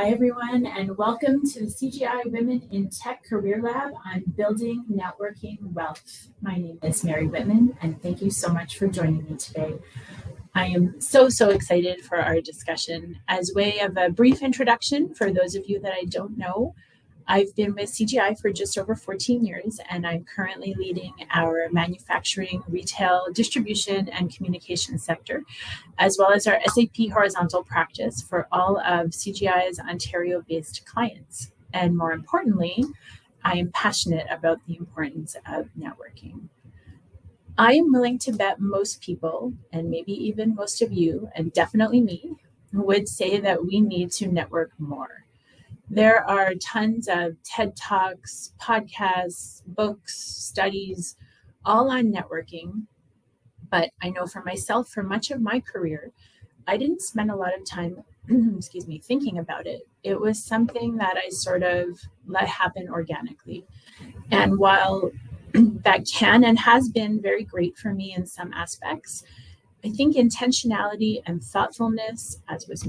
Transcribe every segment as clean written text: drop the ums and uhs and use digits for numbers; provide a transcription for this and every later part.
Hi, everyone, and welcome to the CGI Women in Tech Career Lab on Building Networking Wealth. My name is Mary Wittman, and thank you so much for joining me today. I am so excited for our discussion. As way of a brief introduction, for those of you that I don't know, I've been with CGI for just over 14 years, and I'm currently leading our manufacturing, retail, distribution, and communication sector, as well as our SAP horizontal practice for all of CGI's Ontario-based clients. And more importantly, I am passionate about the importance of networking. I am willing to bet most people, and maybe even most of you, and definitely me, would say that we need to network more. There are tons of TED Talks, podcasts, books, studies, all on networking. But I know for myself, for much of my career, I didn't spend a lot of time, thinking about it. It was something that I sort of let happen organically. And while that can and has been very great for me in some aspects, I think intentionality and thoughtfulness, as with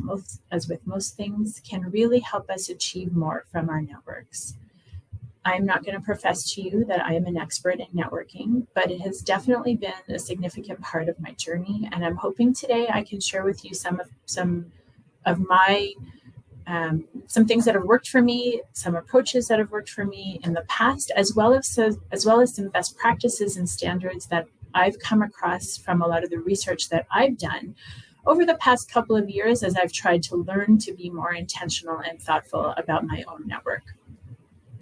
most things, can really help us achieve more from our networks. I'm not going to profess to you that I am an expert in networking, but it has definitely been a significant part of my journey. And I'm hoping today I can share with you some things that have worked for me, some approaches that have worked for me in the past, as well as some best practices and standards that I've come across from a lot of the research that I've done over the past couple of years as I've tried to learn to be more intentional and thoughtful about my own network.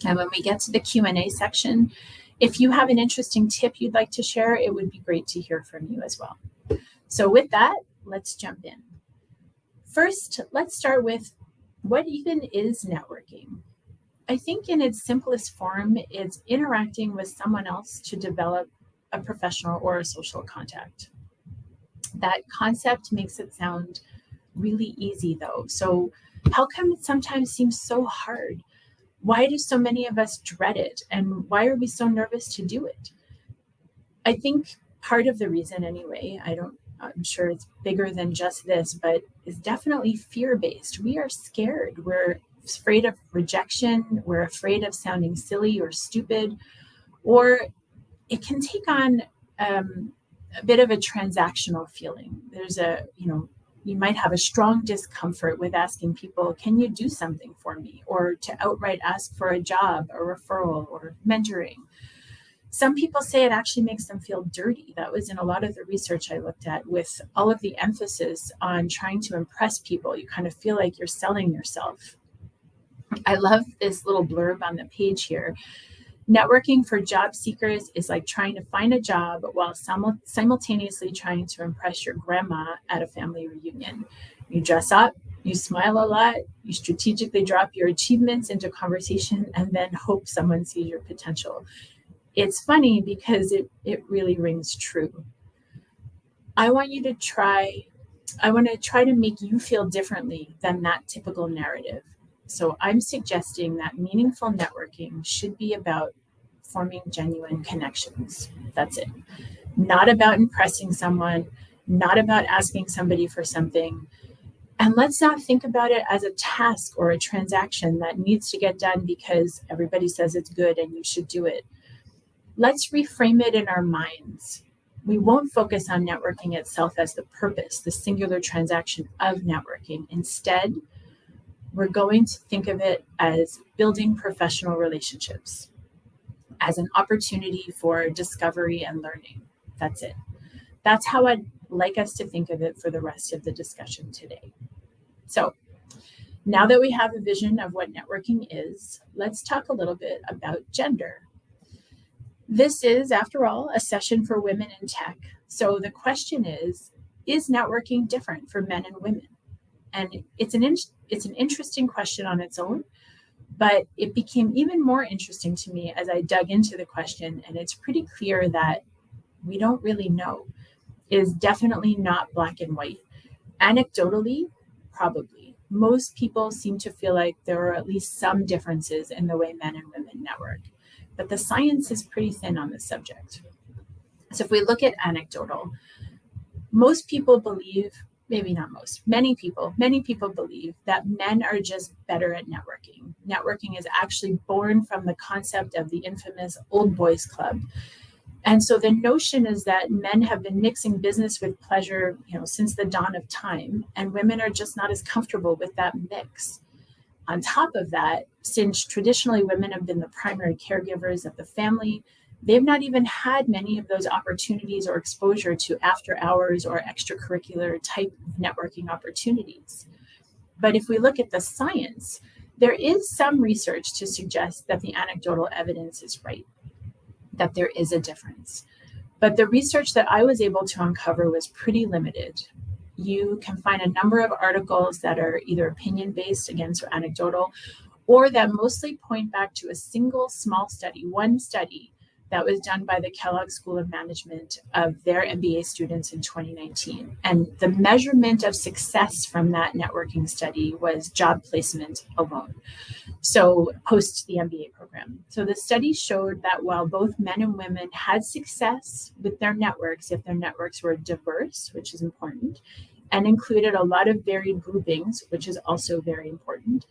And when we get to the Q&A section, if you have an interesting tip you'd like to share, it would be great to hear from you as well. So with that, let's jump in. First, let's start with what even is networking? I think in its simplest form, it's interacting with someone else to develop a professional or a social contact. That concept makes it sound really easy though. So how come it sometimes seems so hard? Why do so many of us dread it? And why are we so nervous to do it? I think part of the reason anyway, I'm sure it's bigger than just this, but is definitely fear-based. We are scared. We're afraid of rejection. We're afraid of sounding silly or stupid, or it can take on a bit of a transactional feeling. You might have a strong discomfort with asking people, can you do something for me? Or to outright ask for a job, a referral, or mentoring. Some people say it actually makes them feel dirty. That was in a lot of the research I looked at, with all of the emphasis on trying to impress people. You kind of feel like you're selling yourself. I love this little blurb on the page here. Networking for job seekers is like trying to find a job while simultaneously trying to impress your grandma at a family reunion. You dress up, you smile a lot, you strategically drop your achievements into conversation, and then hope someone sees your potential. It's funny because it really rings true. I want to try to make you feel differently than that typical narrative. So I'm suggesting that meaningful networking should be about forming genuine connections. That's it. Not about impressing someone, not about asking somebody for something. And let's not think about it as a task or a transaction that needs to get done because everybody says it's good and you should do it. Let's reframe it in our minds. We won't focus on networking itself as the purpose, the singular transaction of networking. Instead, we're going to think of it as building professional relationships, as an opportunity for discovery and learning. That's it. That's how I'd like us to think of it for the rest of the discussion today. So now that we have a vision of what networking is, let's talk a little bit about gender. This is, after all, a session for women in tech. So the question is networking different for men and women? And it's an interesting question on its own, but it became even more interesting to me as I dug into the question, and it's pretty clear that we don't really know. It is definitely not black and white. Anecdotally, probably. Most people seem to feel like there are at least some differences in the way men and women network, but the science is pretty thin on this subject. So if we look at anecdotal, most people believe maybe not most, many people believe that men are just better at networking. Networking is actually born from the concept of the infamous old boys club. And so the notion is that men have been mixing business with pleasure, since the dawn of time, and women are just not as comfortable with that mix. On top of that, since traditionally women have been the primary caregivers of the family, they've not even had many of those opportunities or exposure to after hours or extracurricular type of networking opportunities. But if we look at the science, there is some research to suggest that the anecdotal evidence is right, that there is a difference. But the research that I was able to uncover was pretty limited. You can find a number of articles that are either opinion-based, again, so anecdotal, or that mostly point back to a single small study, one study that was done by the Kellogg School of Management of their MBA students in 2019. And the measurement of success from that networking study was job placement alone. So post the MBA program. So the study showed that while both men and women had success with their networks, if their networks were diverse, which is important, and included a lot of varied groupings, which is also very important,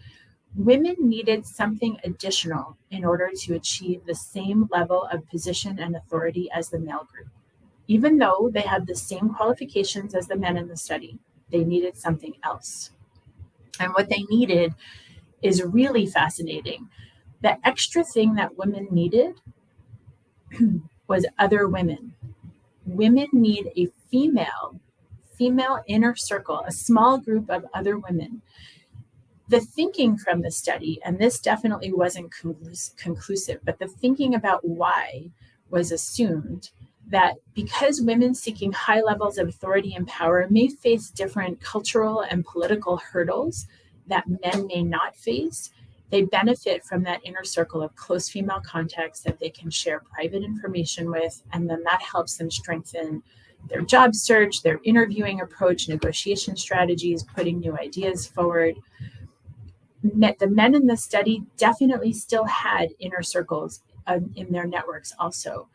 women needed something additional in order to achieve the same level of position and authority as the male group. Even though they had the same qualifications as the men in the study, they needed something else. And what they needed is really fascinating. The extra thing that women needed was other women. Women need a female inner circle, a small group of other women. The thinking from the study, and this definitely wasn't conclusive, but the thinking about why was assumed that because women seeking high levels of authority and power may face different cultural and political hurdles that men may not face, they benefit from that inner circle of close female contacts that they can share private information with, and then that helps them strengthen their job search, their interviewing approach, negotiation strategies, putting new ideas forward. The men in the study definitely still had inner circles in their networks also,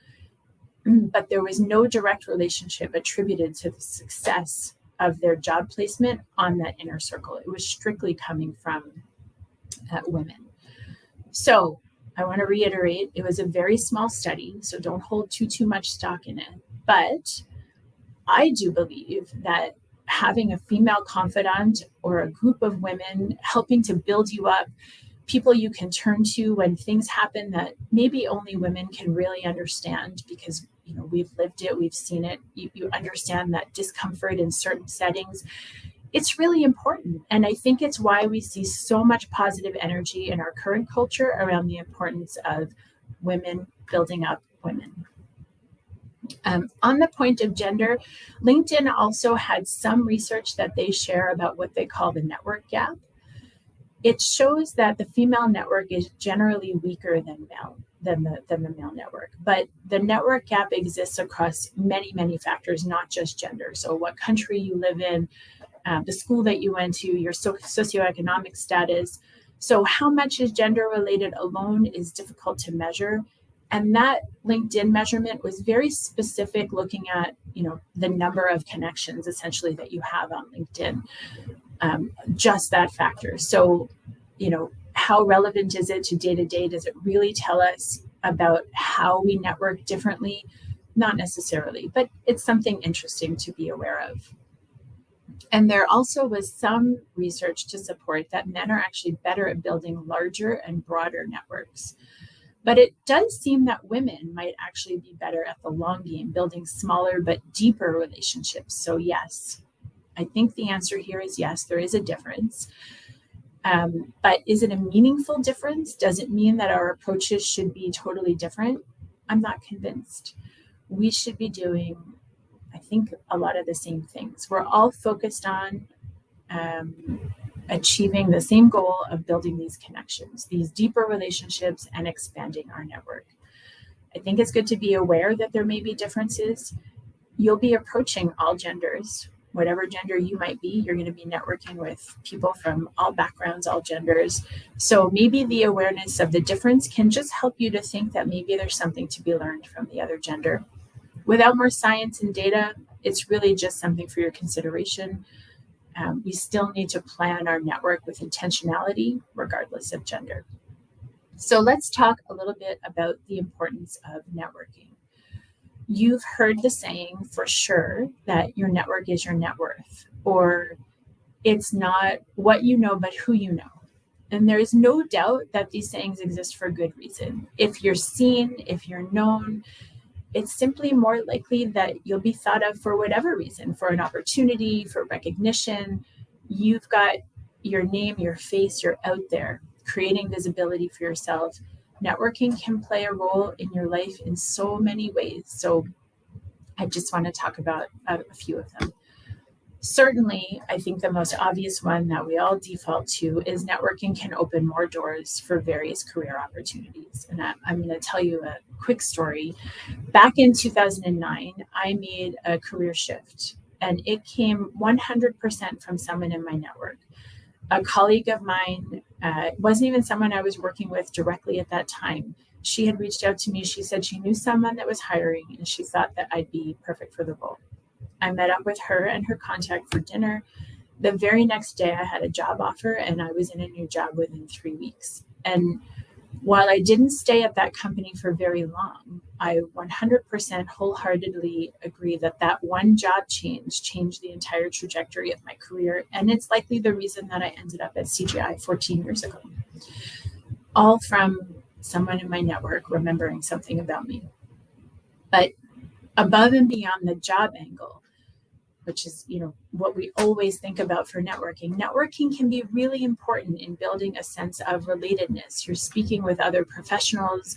but there was no direct relationship attributed to the success of their job placement on that inner circle. It was strictly coming from women. So I want to reiterate, it was a very small study, so don't hold too much stock in it. But I do believe that having a female confidant or a group of women helping to build you up, people you can turn to when things happen that maybe only women can really understand, because we've lived it, we've seen it, you understand that discomfort in certain settings. It's really important. And I think it's why we see so much positive energy in our current culture around the importance of women building up women. On the point of gender, LinkedIn also had some research that they share about what they call the network gap. It shows that the female network is generally weaker than the male network, but the network gap exists across many factors, not just gender. So what country you live in, the school that you went to, your socioeconomic status. So how much is gender related alone is difficult to measure. And that LinkedIn measurement was very specific, looking at, the number of connections essentially that you have on LinkedIn, just that factor. So, how relevant is it to day to day? Does it really tell us about how we network differently? Not necessarily, but it's something interesting to be aware of. And there also was some research to support that men are actually better at building larger and broader networks. But it does seem that women might actually be better at the long game, building smaller but deeper relationships. So yes, I think the answer here is yes, there is a difference. But is it a meaningful difference? Does it mean that our approaches should be totally different? I'm not convinced. We should be doing, I think, a lot of the same things. We're all focused on achieving the same goal of building these connections, these deeper relationships, and expanding our network. I think it's good to be aware that there may be differences. You'll be approaching all genders. Whatever gender you might be, you're going to be networking with people from all backgrounds, all genders. So maybe the awareness of the difference can just help you to think that maybe there's something to be learned from the other gender. Without more science and data, it's really just something for your consideration. we still need to plan our network with intentionality, regardless of gender. So let's talk a little bit about the importance of networking. You've heard the saying for sure that your network is your net worth, or it's not what you know, but who you know. And there is no doubt that these sayings exist for good reason. If you're seen, if you're known, it's simply more likely that you'll be thought of for whatever reason, for an opportunity, for recognition. You've got your name, your face, you're out there creating visibility for yourself. Networking can play a role in your life in so many ways. So I just want to talk about a few of them. Certainly, I think the most obvious one that we all default to is networking can open more doors for various career opportunities. And I'm going to tell you a quick story. Back in 2009, I made a career shift, and it came 100% from someone in my network. A colleague of mine, wasn't even someone I was working with directly at that time. She had reached out to me. She said she knew someone that was hiring, and she thought that I'd be perfect for the role. I met up with her and her contact for dinner. The very next day, I had a job offer, and I was in a new job within 3 weeks. And while I didn't stay at that company for very long, I 100% wholeheartedly agree that that one job change changed the entire trajectory of my career. And it's likely the reason that I ended up at CGI 14 years ago. All from someone in my network remembering something about me. But above and beyond the job angle, which is, what we always think about for networking. Networking can be really important in building a sense of relatedness. You're speaking with other professionals.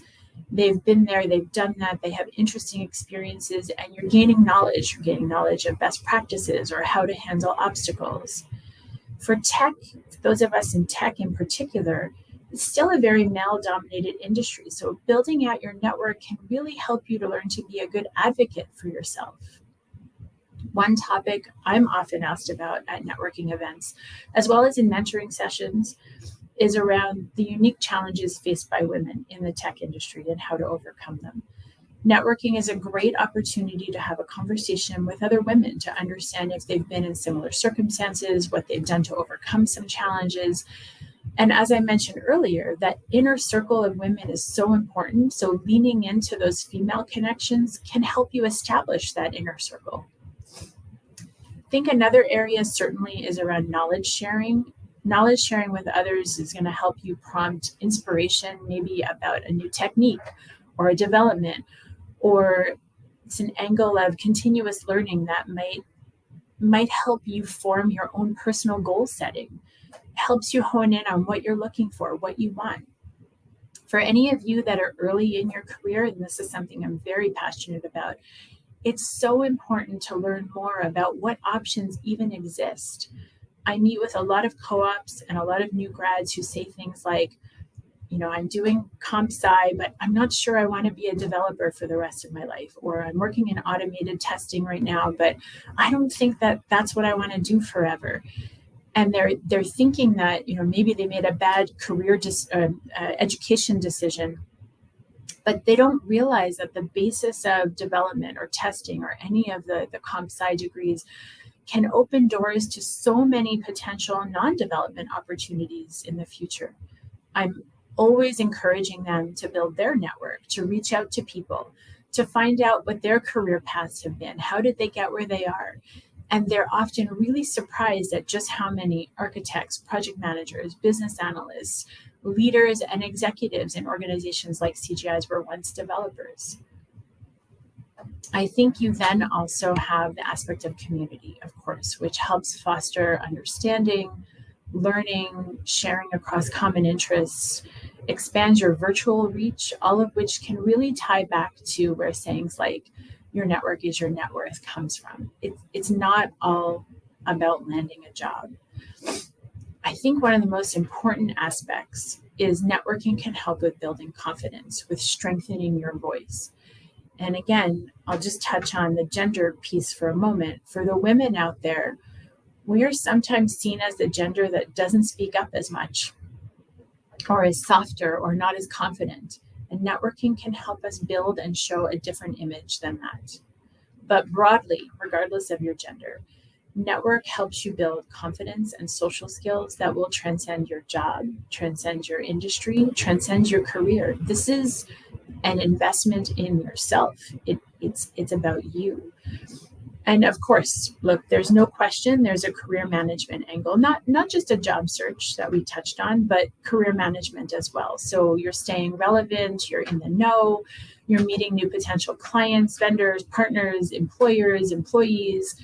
They've been there, they've done that, they have interesting experiences, and you're gaining knowledge. You're gaining knowledge of best practices or how to handle obstacles. For tech, those of us in tech in particular, it's still a very male-dominated industry. So building out your network can really help you to learn to be a good advocate for yourself. One topic I'm often asked about at networking events, as well as in mentoring sessions, is around the unique challenges faced by women in the tech industry and how to overcome them. Networking is a great opportunity to have a conversation with other women to understand if they've been in similar circumstances, what they've done to overcome some challenges. And as I mentioned earlier, that inner circle of women is so important. So leaning into those female connections can help you establish that inner circle. I think another area certainly is around knowledge sharing. Knowledge sharing with others is going to help you prompt inspiration, maybe about a new technique or a development, or it's an angle of continuous learning that might help you form your own personal goal setting. It helps you hone in on what you're looking for, what you want. For any of you that are early in your career, and this is something I'm very passionate about, it's so important to learn more about what options even exist. I meet with a lot of co-ops and a lot of new grads who say things like, I'm doing comp sci, but I'm not sure I want to be a developer for the rest of my life. Or I'm working in automated testing right now, but I don't think that that's what I want to do forever. And they're thinking that, maybe they made a bad career education decision, but they don't realize that the basis of development or testing or any of the comp sci degrees can open doors to so many potential non-development opportunities in the future. I'm always encouraging them to build their network, to reach out to people, to find out what their career paths have been. How did they get where they are? And they're often really surprised at just how many architects, project managers, business analysts, leaders, and executives in organizations like CGI's were once developers. I think you then also have the aspect of community, of course, which helps foster understanding, learning, sharing across common interests, expands your virtual reach, all of which can really tie back to where sayings like your network is your net worth comes from. It's not all about landing a job. I think one of the most important aspects is networking can help with building confidence, with strengthening your voice. And again, I'll just touch on the gender piece for a moment. For the women out there, we are sometimes seen as the gender that doesn't speak up as much, or is softer, or not as confident. And networking can help us build and show a different image than that. But broadly, regardless of your gender, Network helps you build confidence and social skills that will transcend your job, transcend your industry, transcend your career. This is an investment in yourself. It's about you. And of course, look, there's no question there's a career management angle, not just a job search that we touched on, but career management as well. So you're staying relevant, you're in the know, you're meeting new potential clients, vendors, partners, employers, employees,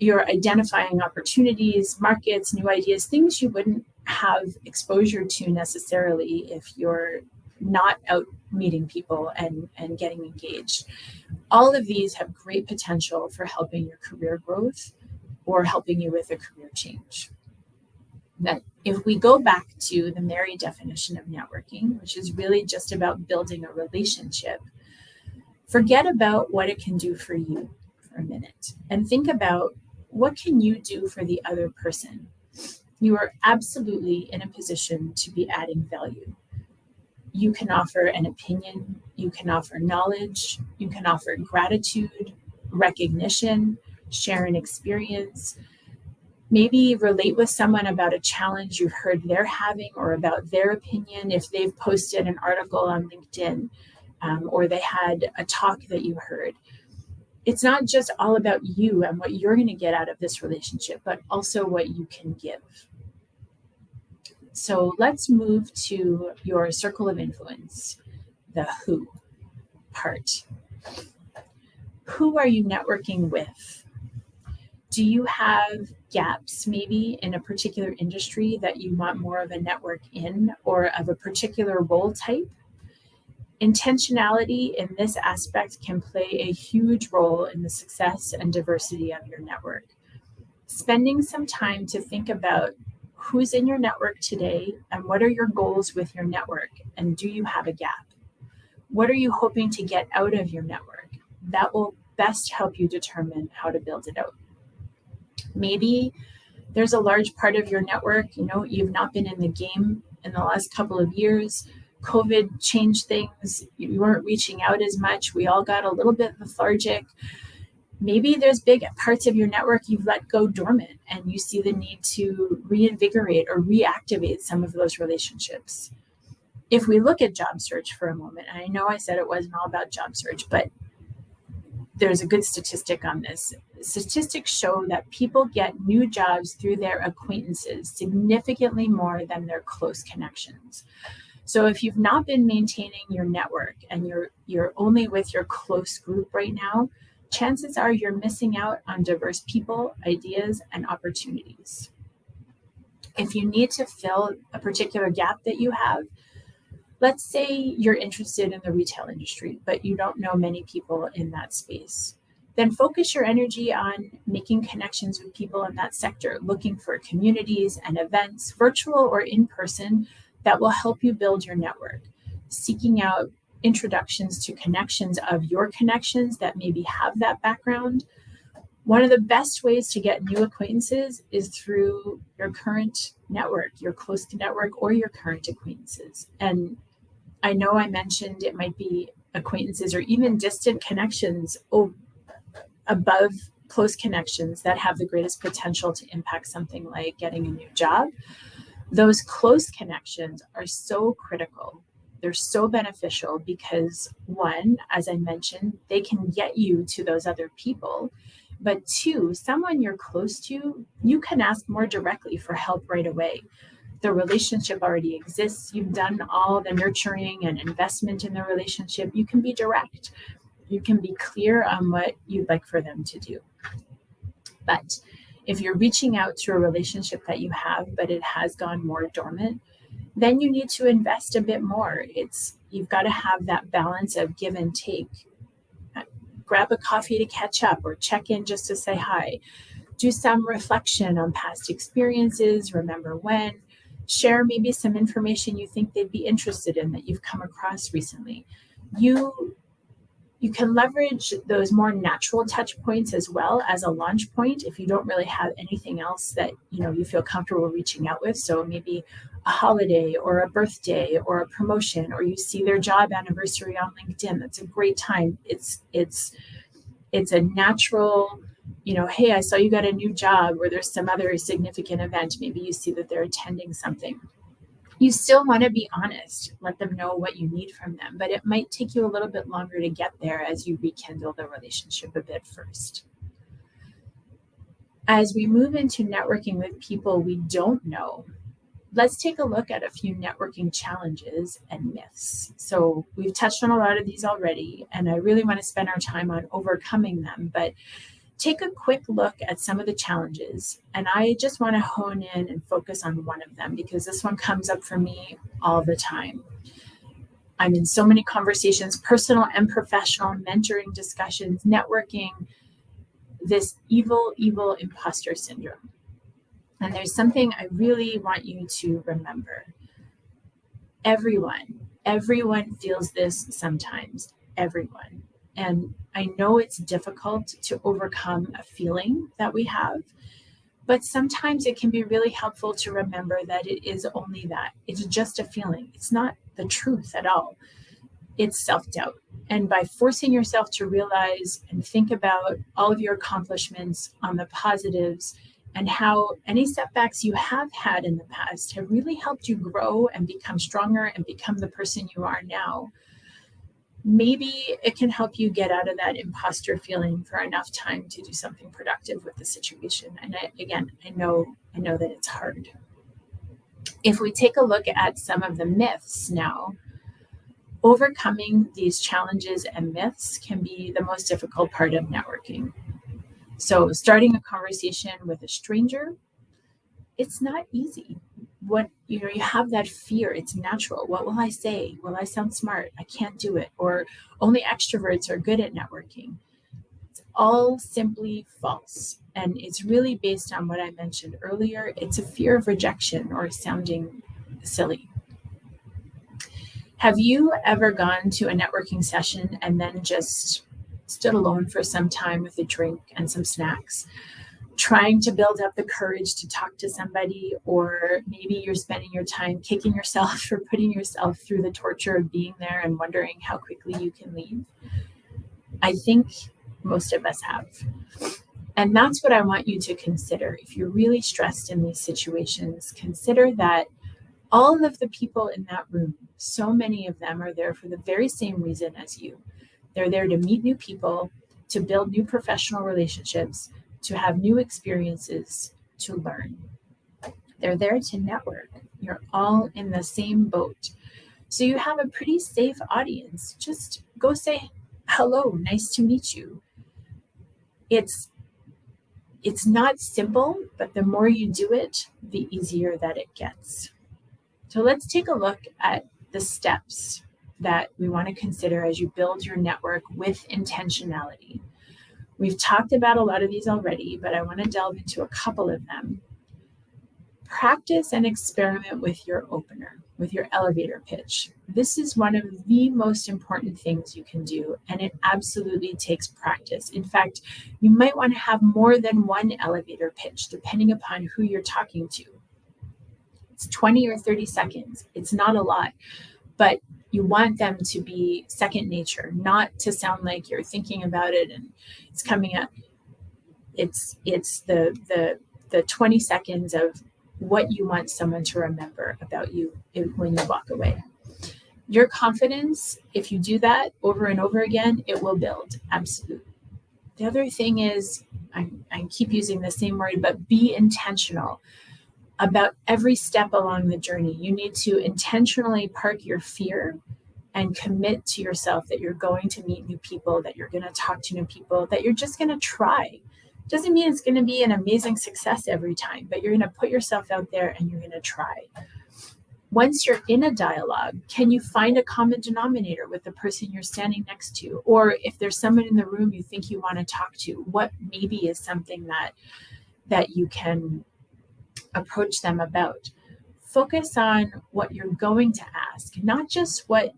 you're identifying opportunities, markets, new ideas, things you wouldn't have exposure to necessarily if you're not out meeting people and getting engaged. All of these have great potential for helping your career growth or helping you with a career change. That if we go back to the Mary definition of networking, which is really just about building a relationship, forget about what it can do for you for a minute and think about what can you do for the other person. You are absolutely in a position to be adding value. You can offer an opinion, you can offer knowledge, you can offer gratitude, recognition, share an experience, maybe relate with someone about a challenge you've heard they're having or about their opinion if they've posted an article on LinkedIn or they had a talk that you heard. It's not just all about you and what you're going to get out of this relationship, but also what you can give. So let's move to your circle of influence, the who part. Who are you networking with? Do you have gaps maybe in a particular industry that you want more of a network in or of a particular role type? Intentionality in this aspect can play a huge role in the success and diversity of your network. Spending some time to think about who's in your network today and what are your goals with your network, and do you have a gap? What are you hoping to get out of your network? That will best help you determine how to build it out. Maybe there's a large part of your network, you've not been in the game in the last couple of years. COVID changed things. You weren't reaching out as much. We all got a little bit lethargic. Maybe there's big parts of your network you've let go dormant and you see the need to reinvigorate or reactivate some of those relationships. If we look at job search for a moment, and I know I said it wasn't all about job search, but there's a good statistic on this. Statistics show that people get new jobs through their acquaintances significantly more than their close connections. So if you've not been maintaining your network and you're only with your close group right now, chances are you're missing out on diverse people, ideas, and opportunities. If you need to fill a particular gap that you have, let's say you're interested in the retail industry, but you don't know many people in that space. Then focus your energy on making connections with people in that sector, looking for communities and events, virtual or in person, that will help you build your network, seeking out introductions to connections of your connections that maybe have that background. One of the best ways to get new acquaintances is through your current network, your close network, or your current acquaintances. And I know I mentioned it might be acquaintances or even distant connections above close connections that have the greatest potential to impact something like getting a new job. Those close connections are so critical. They're so beneficial because one, as I mentioned, they can get you to those other people. But two, someone you're close to, you can ask more directly for help right away. The relationship already exists. You've done all the nurturing and investment in the relationship. You can be direct. You can be clear on what you'd like for them to do. But if you're reaching out to a relationship that you have, but it has gone more dormant, then you need to invest a bit more. You've got to have that balance of give and take. Grab a coffee to catch up or check in just to say hi. Do some reflection on past experiences, remember when. Share maybe some information you think they'd be interested in that you've come across recently. You can leverage those more natural touch points as well as a launch point if you don't really have anything else that you feel comfortable reaching out with. So maybe a holiday or a birthday or a promotion, or you see their job anniversary on LinkedIn. That's a great time. It's a natural Hey, I saw you got a new job, or there's some other significant event. Maybe you see that they're attending something. You still want to be honest, let them know what you need from them, but it might take you a little bit longer to get there as you rekindle the relationship a bit first. As we move into networking with people we don't know, let's take a look at a few networking challenges and myths. So we've touched on a lot of these already, and I really want to spend our time on overcoming them, but take a quick look at some of the challenges. And I just want to hone in and focus on one of them because this one comes up for me all the time. I'm in so many conversations, personal and professional, mentoring discussions, networking, this evil imposter syndrome. And there's something I really want you to remember. Everyone feels this sometimes, everyone. And I know it's difficult to overcome a feeling that we have, but sometimes it can be really helpful to remember that it is only that. It's just a feeling. It's not the truth at all. It's self-doubt. And by forcing yourself to realize and think about all of your accomplishments on the positives and how any setbacks you have had in the past have really helped you grow and become stronger and become the person you are now, maybe it can help you get out of that imposter feeling for enough time to do something productive with the situation. And I know that it's hard. If we take a look at some of the myths now, overcoming these challenges and myths can be the most difficult part of networking. So starting a conversation with a stranger, it's not easy. You have that fear. It's natural. What will I say? Will I sound smart? I can't do it. Or only extroverts are good at networking. It's all simply false. And it's really based on what I mentioned earlier. It's a fear of rejection or sounding silly. Have you ever gone to a networking session and then just stood alone for some time with a drink and some snacks, trying to build up the courage to talk to somebody? Or maybe you're spending your time kicking yourself for putting yourself through the torture of being there and wondering how quickly you can leave. I think most of us have. And that's what I want you to consider. If you're really stressed in these situations, consider that all of the people in that room, so many of them are there for the very same reason as you. They're there to meet new people, to build new professional relationships, to have new experiences, to learn. They're there to network. You're all in the same boat. So you have a pretty safe audience. Just go say, hello, nice to meet you. It's not simple, but the more you do it, the easier that it gets. So let's take a look at the steps that we want to consider as you build your network with intentionality. We've talked about a lot of these already, but I want to delve into a couple of them. Practice and experiment with your opener, with your elevator pitch. This is one of the most important things you can do, and it absolutely takes practice. In fact, you might want to have more than one elevator pitch, depending upon who you're talking to. It's 20 or 30 seconds. It's not a lot, but you want them to be second nature, not to sound like you're thinking about it and it's coming up. It's the 20 seconds of what you want someone to remember about you when you walk away. Your confidence, if you do that over and over again, it will build. Absolutely. The other thing is, I keep using the same word, but be intentional about every step along the journey. You need to intentionally park your fear and commit to yourself that you're going to meet new people, that you're going to talk to new people, that you're just going to try. Doesn't mean it's going to be an amazing success every time, but you're going to put yourself out there and you're going to try. Once you're in a dialogue, can you find a common denominator with the person you're standing next to? Or if there's someone in the room you think you want to talk to, what maybe is something that you can approach them about? Focus on what you're going to ask, not just what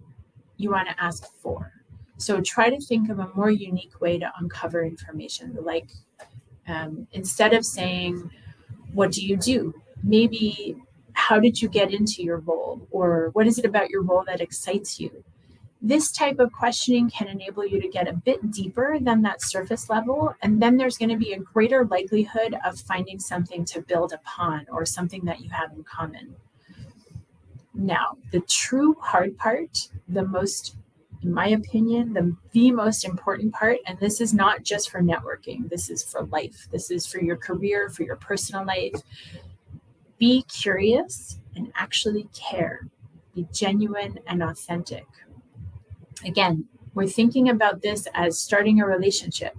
you want to ask for. So try to think of a more unique way to uncover information. Like instead of saying, what do you do? Maybe, how did you get into your role? Or what is it about your role that excites you? This type of questioning can enable you to get a bit deeper than that surface level, and then there's going to be a greater likelihood of finding something to build upon or something that you have in common. Now, the true hard part, the most, in my opinion, the most important part, and this is not just for networking, this is for life, this is for your career, for your personal life. Be curious and actually care. Be genuine and authentic. Again, we're thinking about this as starting a relationship.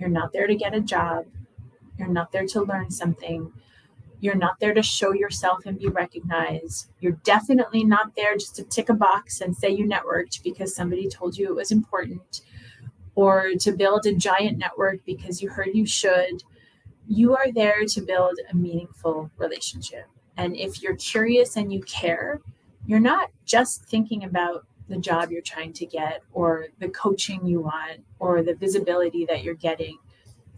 You're not there to get a job. You're not there to learn something. You're not there to show yourself and be recognized. You're definitely not there just to tick a box and say you networked because somebody told you it was important, or to build a giant network because you heard you should. You are there to build a meaningful relationship. And if you're curious and you care, you're not just thinking about the job you're trying to get or the coaching you want or the visibility that you're getting.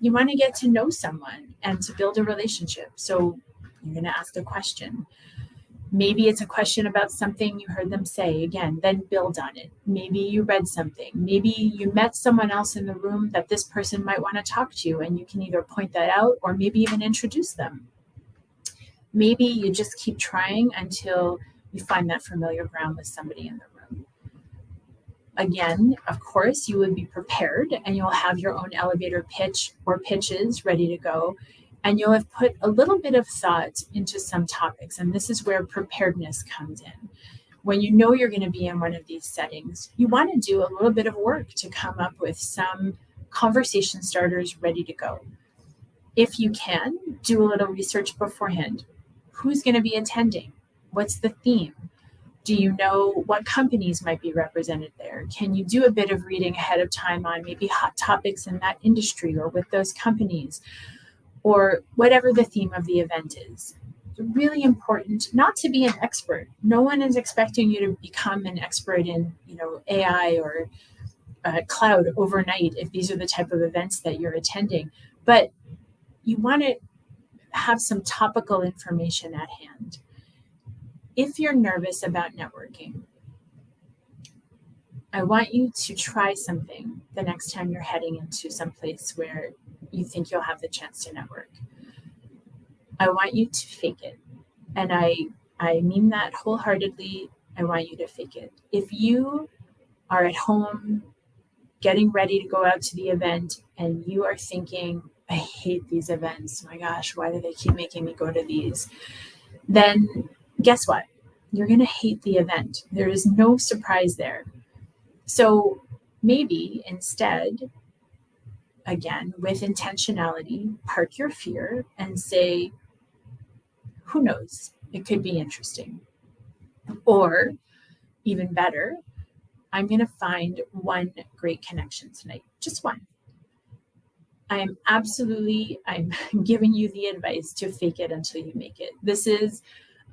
You want to get to know someone and to build a relationship. So you're going to ask a question. Maybe it's a question about something you heard them say. Again, then build on it. Maybe you read something. Maybe you met someone else in the room that this person might want to talk to, and you can either point that out or maybe even introduce them. Maybe you just keep trying until you find that familiar ground with somebody in the room. Again, of course, you would be prepared and you'll have your own elevator pitch or pitches ready to go. And you'll have put a little bit of thought into some topics. And this is where preparedness comes in. When you know you're going to be in one of these settings, you want to do a little bit of work to come up with some conversation starters ready to go. If you can, do a little research beforehand. Who's going to be attending? What's the theme? Do you know what companies might be represented there? Can you do a bit of reading ahead of time on maybe hot topics in that industry or with those companies, or whatever the theme of the event is? It's really important not to be an expert. No one is expecting you to become an expert in, AI or cloud overnight if these are the type of events that you're attending. But you want to have some topical information at hand. If you're nervous about networking, I want you to try something the next time you're heading into some place where you think you'll have the chance to network. I want you to fake it. And I mean that wholeheartedly. I want you to fake it. If you are at home getting ready to go out to the event and you are thinking, I hate these events, my gosh, why do they keep making me go to these? Then guess what? You're going to hate the event. There is no surprise there. So maybe instead, again, with intentionality, park your fear and say, who knows? It could be interesting. Or even better, I'm going to find one great connection tonight, just one. I'm giving you the advice to fake it until you make it. This is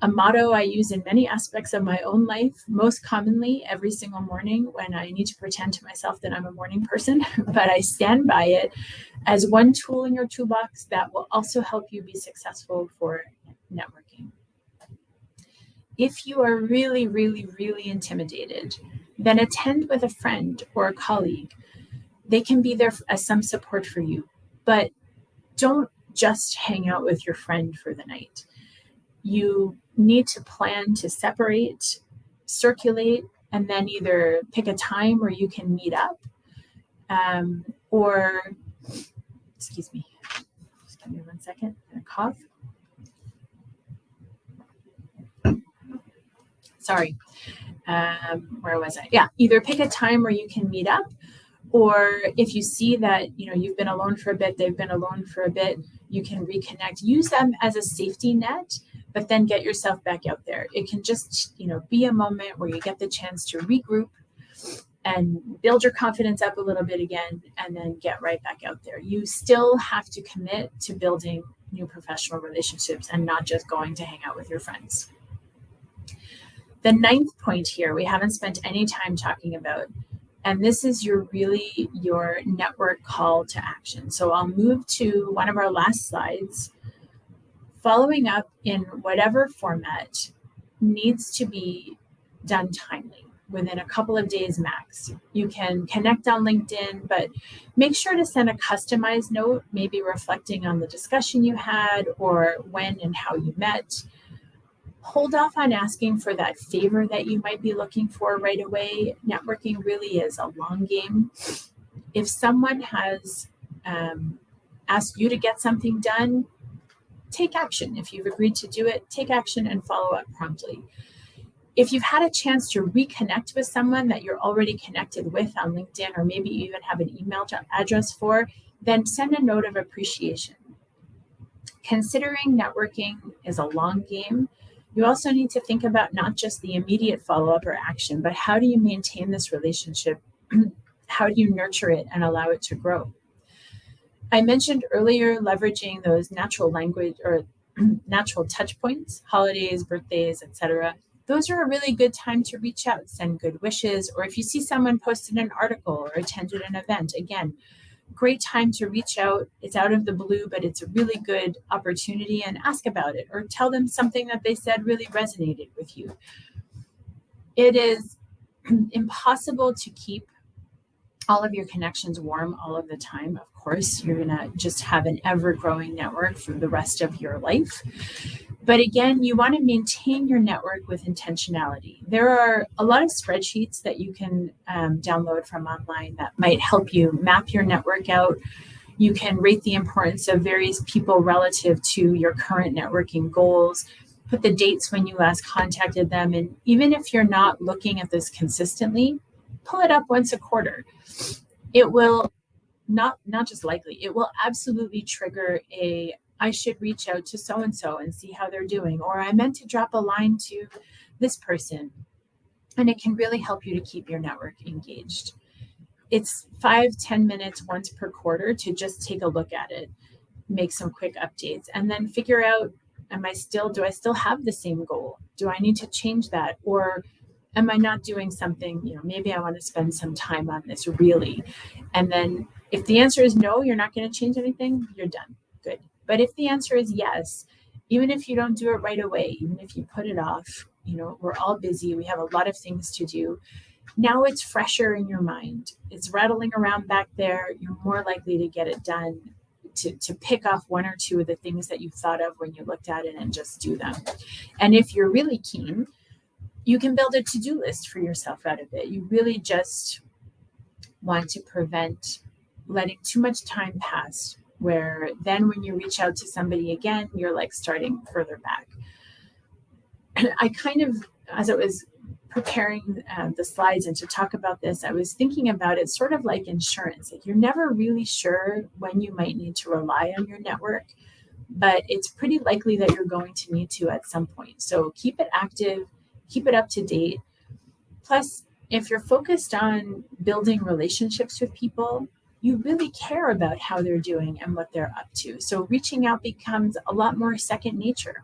a motto I use in many aspects of my own life, most commonly every single morning when I need to pretend to myself that I'm a morning person, but I stand by it as one tool in your toolbox that will also help you be successful for networking. If you are really, really, really intimidated, then attend with a friend or a colleague. They can be there as some support for you, but don't just hang out with your friend for the night. You need to plan to separate, circulate, and then either pick a time where you can meet up, or, excuse me, just give me 1 second, I'm gonna cough. Sorry, where was I? Yeah, either pick a time where you can meet up, or if you see that, you've been alone for a bit, they've been alone for a bit, you can reconnect. Use them as a safety net, but then get yourself back out there. It can just, be a moment where you get the chance to regroup and build your confidence up a little bit again, and then get right back out there. You still have to commit to building new professional relationships and not just going to hang out with your friends. The 9th point here, we haven't spent any time talking about, and this is your network call to action. So I'll move to one of our last slides. Following up in whatever format needs to be done timely. within a couple of days max. You can connect on LinkedIn, but make sure to send a customized note, maybe reflecting on the discussion you had or when and how you met. Hold off on asking for that favor that you might be looking for right away. Networking really is a long game. If someone has asked you to get something done, take action. If you've agreed to do it, take action and follow up promptly. If you've had a chance to reconnect with someone that you're already connected with on LinkedIn, or maybe you even have an email address for, then send a note of appreciation. Considering networking is a long game, you also need to think about not just the immediate follow-up or action, but how do you maintain this relationship? How do you nurture it and allow it to grow? I mentioned earlier leveraging those natural language or natural touch points, holidays, birthdays, etc. Those are a really good time to reach out, send good wishes, or if you see someone posted an article or attended an event, again, great time to reach out. It's out of the blue, but it's a really good opportunity, and ask about it or tell them something that they said really resonated with you. It is impossible to keep all of your connections warm all of the time. Of course, you're going to just have an ever-growing network for the rest of your life. But again, you want to maintain your network with intentionality. There are a lot of spreadsheets that you can download from online that might help you map your network out. You can rate the importance of various people relative to your current networking goals, put the dates when you last contacted them. And even if you're not looking at this consistently, pull it up once a quarter. It will not just likely, it will absolutely trigger I should reach out to so-and-so and see how they're doing, or I meant to drop a line to this person. And it can really help you to keep your network engaged. It's 5-10 minutes once per quarter to just take a look at it, make some quick updates, and then figure out, do I still have the same goal? Do I need to change that? Or am I not doing something, maybe I want to spend some time on this really. And then if the answer is no, you're not going to change anything, you're done. Good. But if the answer is yes, even if you don't do it right away, even if you put it off, we're all busy. We have a lot of things to do. Now it's fresher in your mind. It's rattling around back there. You're more likely to get it done, to pick off one or two of the things that you thought of when you looked at it and just do them. And if you're really keen, you can build a to-do list for yourself out of it. You really just want to prevent letting too much time pass, where then when you reach out to somebody again, you're like starting further back. I kind of, as I was preparing the slides and to talk about this, I was thinking about it sort of like insurance. Like, you're never really sure when you might need to rely on your network, but it's pretty likely that you're going to need to at some point. So keep it active, keep it up to date. Plus, if you're focused on building relationships with people, you really care about how they're doing and what they're up to. So reaching out becomes a lot more second nature.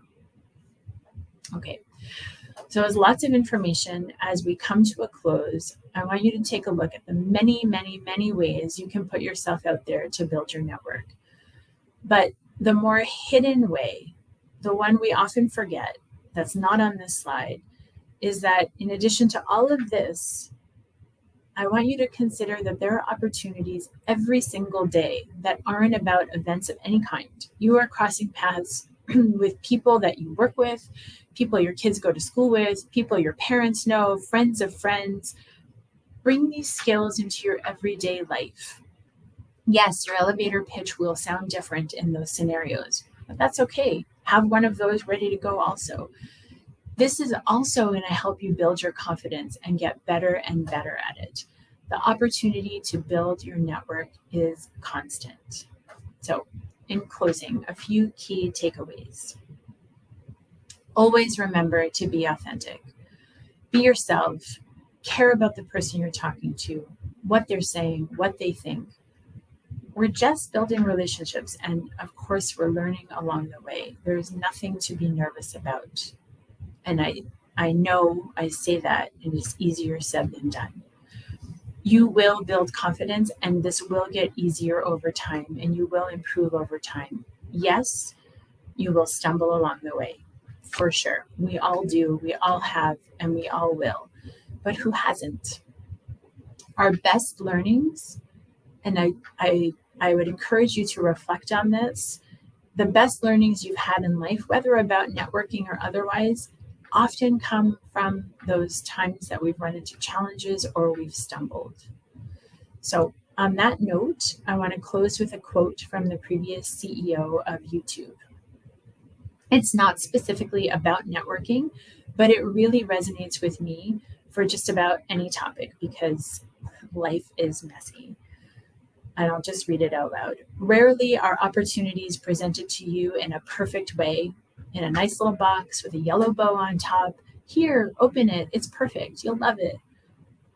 Okay, so there's lots of information. As we come to a close, I want you to take a look at the many, many, many ways you can put yourself out there to build your network. But the more hidden way, the one we often forget, that's not on this slide, is that in addition to all of this, I want you to consider that there are opportunities every single day that aren't about events of any kind. You are crossing paths with people that you work with, people your kids go to school with, people your parents know, friends of friends. Bring these skills into your everyday life. Yes, your elevator pitch will sound different in those scenarios, but that's okay. Have one of those ready to go also. This is also going to help you build your confidence and get better and better at it. The opportunity to build your network is constant. So, in closing, a few key takeaways. Always remember to be authentic. Be yourself. Care about the person you're talking to, what they're saying, what they think. We're just building relationships, and of course, we're learning along the way. There's nothing to be nervous about. And I know I say that, and it's easier said than done. You will build confidence, and this will get easier over time, and you will improve over time. Yes, you will stumble along the way, for sure. We all do, we all have, and we all will. but who hasn't? Our best learnings, and I would encourage you to reflect on this, the best learnings you've had in life, whether about networking or otherwise, often come from those times that we've run into challenges or we've stumbled. So on that note, I want to close with a quote from the previous CEO of YouTube. It's not specifically about networking, but it really resonates with me for just about any topic because life is messy. And I'll just read it out loud. Rarely are opportunities presented to you in a perfect way, in a nice little box with a yellow bow on top. Here, open it. It's perfect. You'll love it.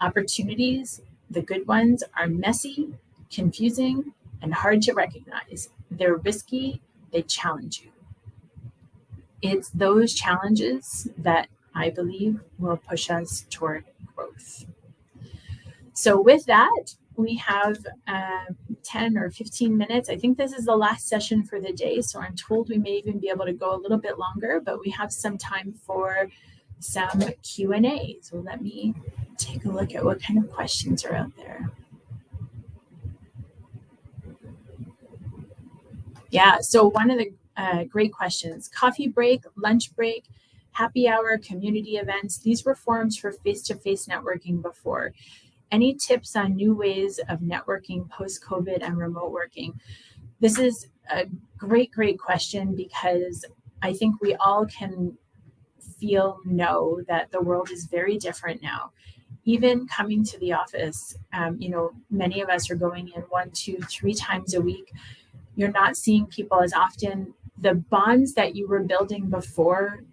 Opportunities, the good ones, are messy, confusing, and hard to recognize. They're risky. They challenge you. It's those challenges that I believe will push us toward growth. So with that, we have 10 or 15 minutes. I think this is the last session for the day, so I'm told we may even be able to go a little bit longer, but we have some time for some Q&A. So let me take a look at what kind of questions are out there. Yeah, so one of the great questions, coffee break, lunch break, happy hour, community events, these were forms for face-to-face networking before. Any tips on new ways of networking post-COVID and remote working? This is a great question because I think we all can know that the world is very different now. Even coming to the office, many of us are going in 1, 2, 3 times a week. You're not seeing people as often. The bonds that you were building before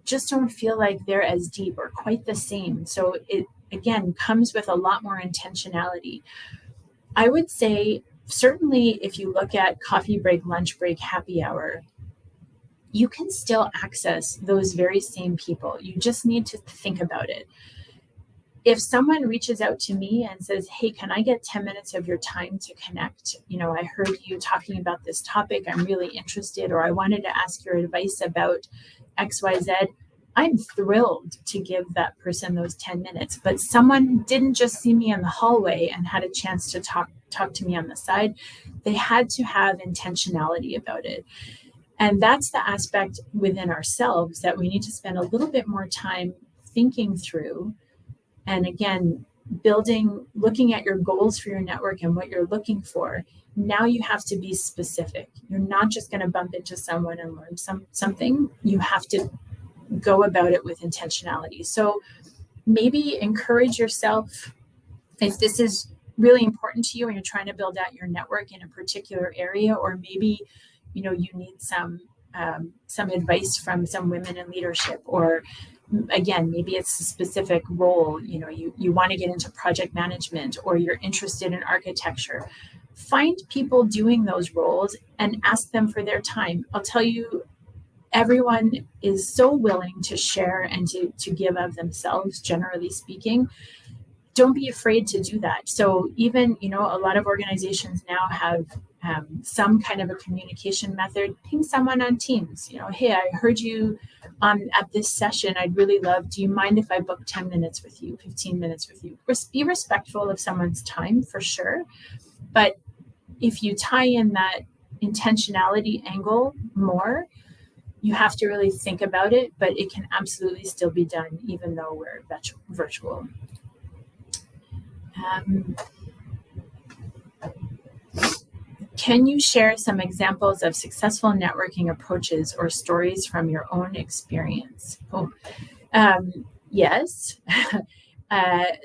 just don't feel like they're as deep or quite the same. So it, again, comes with a lot more intentionality. I would say, certainly if you look at coffee break, lunch break, happy hour, you can still access those very same people. You just need to think about it. If someone reaches out to me and says, hey, can I get 10 minutes of your time to connect? I heard you talking about this topic. I'm really interested, or I wanted to ask your advice about XYZ. I'm thrilled to give that person those 10 minutes, but someone didn't just see me in the hallway and had a chance to talk to me on the side. They had to have intentionality about it. And that's the aspect within ourselves that we need to spend a little bit more time thinking through. And again, looking at your goals for your network and what you're looking for. Now you have to be specific. You're not just going to bump into someone and learn something. You have to go about it with intentionality. So maybe encourage yourself, if this is really important to you and you're trying to build out your network in a particular area, or maybe you need some advice from some women in leadership, or again, maybe it's a specific role, you want to get into project management, or you're interested in architecture. Find people doing those roles and ask them for their time. I'll tell you, everyone is so willing to share and to give of themselves, generally speaking. Don't be afraid to do that. So even, a lot of organizations now have some kind of a communication method. Ping someone on Teams, hey, I heard you at this session. I'd really love, do you mind if I book 10 minutes with you, 15 minutes with you? Be respectful of someone's time for sure. But if you tie in that intentionality angle more, you have to really think about it, but it can absolutely still be done even though we're virtual. Can you share some examples of successful networking approaches or stories from your own experience? Yes.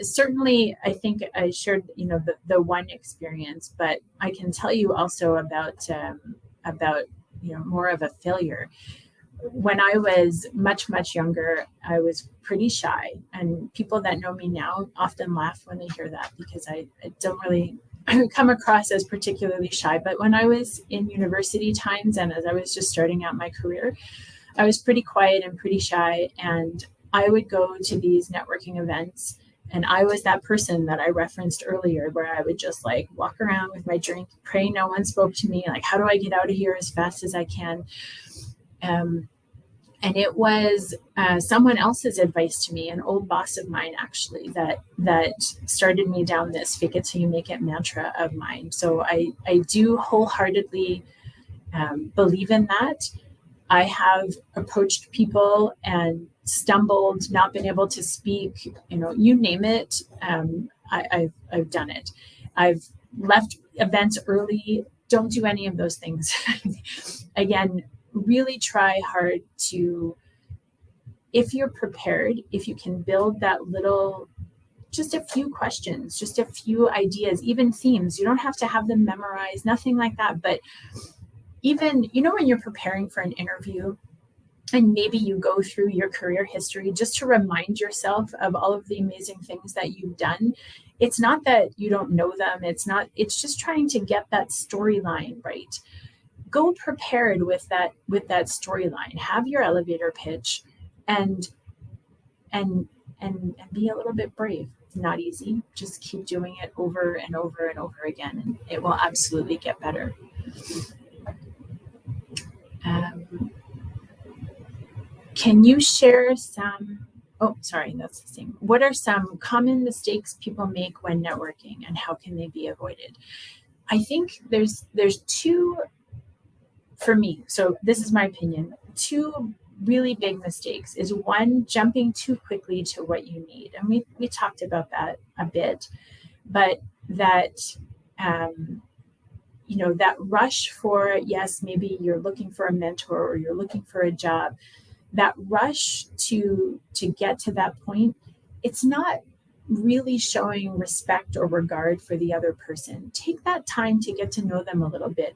Certainly, I think I shared, the one experience, but I can tell you also about more of a failure. When I was much younger, I was pretty shy, and people that know me now often laugh when they hear that because I don't really come across as particularly shy. But when I was in university times and as I was just starting out my career, I was pretty quiet and pretty shy, and I would go to these networking events, and I was that person that I referenced earlier where I would just walk around with my drink, pray no one spoke to me, how do I get out of here as fast as I can? And it was someone else's advice to me, an old boss of mine, actually, that started me down this fake it till you make it mantra of mine. So I do wholeheartedly believe in that. I have approached people and stumbled, not been able to speak, you name it. I've done it. I've left events early. Don't do any of those things. Again, really try hard to, if you're prepared, if you can build that little, just a few questions, just a few ideas, even themes. You don't have to have them memorized, nothing like that. But even, when you're preparing for an interview and maybe you go through your career history just to remind yourself of all of the amazing things that you've done. It's not that you don't know them. It's just trying to get that storyline right. Go prepared with that storyline. Have your elevator pitch and be a little bit brave. It's not easy. Just keep doing it over and over and over again, and it will absolutely get better. Can you share some, that's the same. What are some common mistakes people make when networking, and how can they be avoided? I think there's two, for me, so this is my opinion, two really big mistakes is one, jumping too quickly to what you need. And we talked about that a bit, but that, that rush for, yes, maybe you're looking for a mentor or you're looking for a job, that rush to get to that point, it's not really showing respect or regard for the other person. Take that time to get to know them a little bit.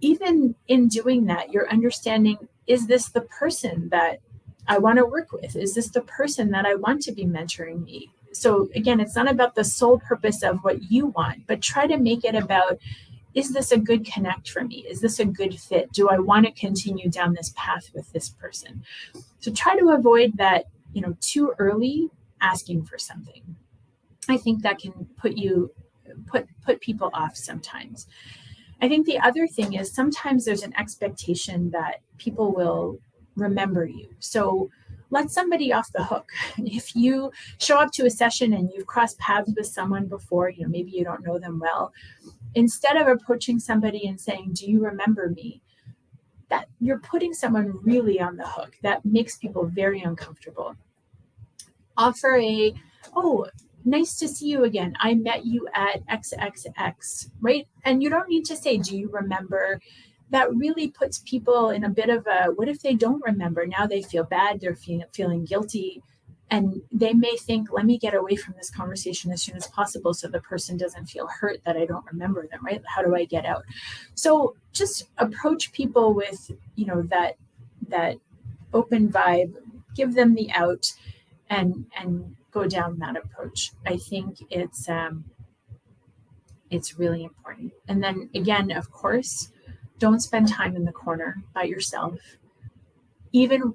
Even in doing that, you're understanding, is this the person that I want to work with? Is this the person that I want to be mentoring me? So again, it's not about the sole purpose of what you want, but try to make it about, is this a good connect for me? Is this a good fit? Do I want to continue down this path with this person? So try to avoid that, too early asking for something. I think that can put people off sometimes. I think the other thing is sometimes there's an expectation that people will remember you. So let somebody off the hook. If you show up to a session and you've crossed paths with someone before, maybe you don't know them well, instead of approaching somebody and saying, do you remember me? That you're putting someone really on the hook. That makes people very uncomfortable. Offer nice to see you again. I met you at XXX, right? And you don't need to say, do you remember? That really puts people in a bit of a, what if they don't remember? Now they feel bad, they're feeling guilty, and they may think, let me get away from this conversation as soon as possible so the person doesn't feel hurt that I don't remember them, right? How do I get out? So just approach people with, that open vibe, give them the out, and go down that approach. I think it's really important. And then again, of course, don't spend time in the corner by yourself. Even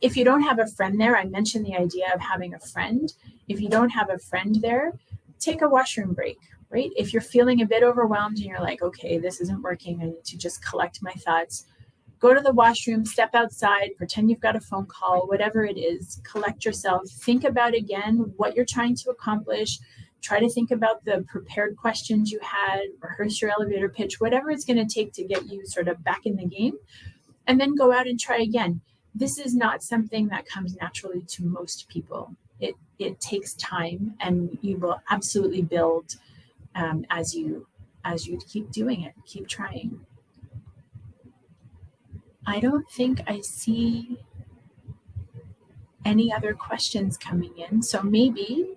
if you don't have a friend there, I mentioned the idea of having a friend. If you don't have a friend there, take a washroom break, right? If you're feeling a bit overwhelmed and you're like, okay, this isn't working, I need to just collect my thoughts, go to the washroom, step outside, pretend you've got a phone call, whatever it is, collect yourself, think about again what you're trying to accomplish, try to think about the prepared questions you had, rehearse your elevator pitch, whatever it's going to take to get you sort of back in the game, and then go out and try again. This is not something that comes naturally to most people. It takes time, and you will absolutely build as you keep doing it, keep trying. I don't think I see any other questions coming in. So maybe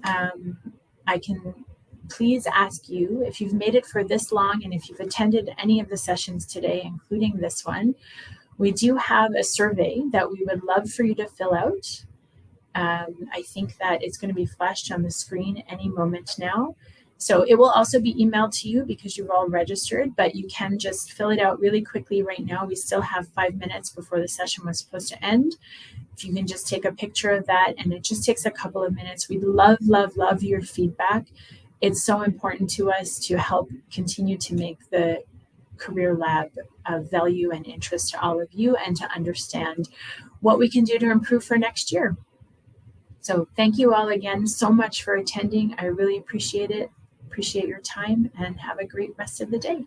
I can please ask you, if you've made it for this long and if you've attended any of the sessions today, including this one, we do have a survey that we would love for you to fill out. I think that it's going to be flashed on the screen any moment now. So it will also be emailed to you because you've all registered, but you can just fill it out really quickly right now. We still have 5 minutes before the session was supposed to end. If you can just take a picture of that, and it just takes a couple of minutes. We'd love, love, love your feedback. It's so important to us to help continue to make the Career Lab of value and interest to all of you, and to understand what we can do to improve for next year. So thank you all again so much for attending. I really appreciate it. Appreciate your time, and have a great rest of the day.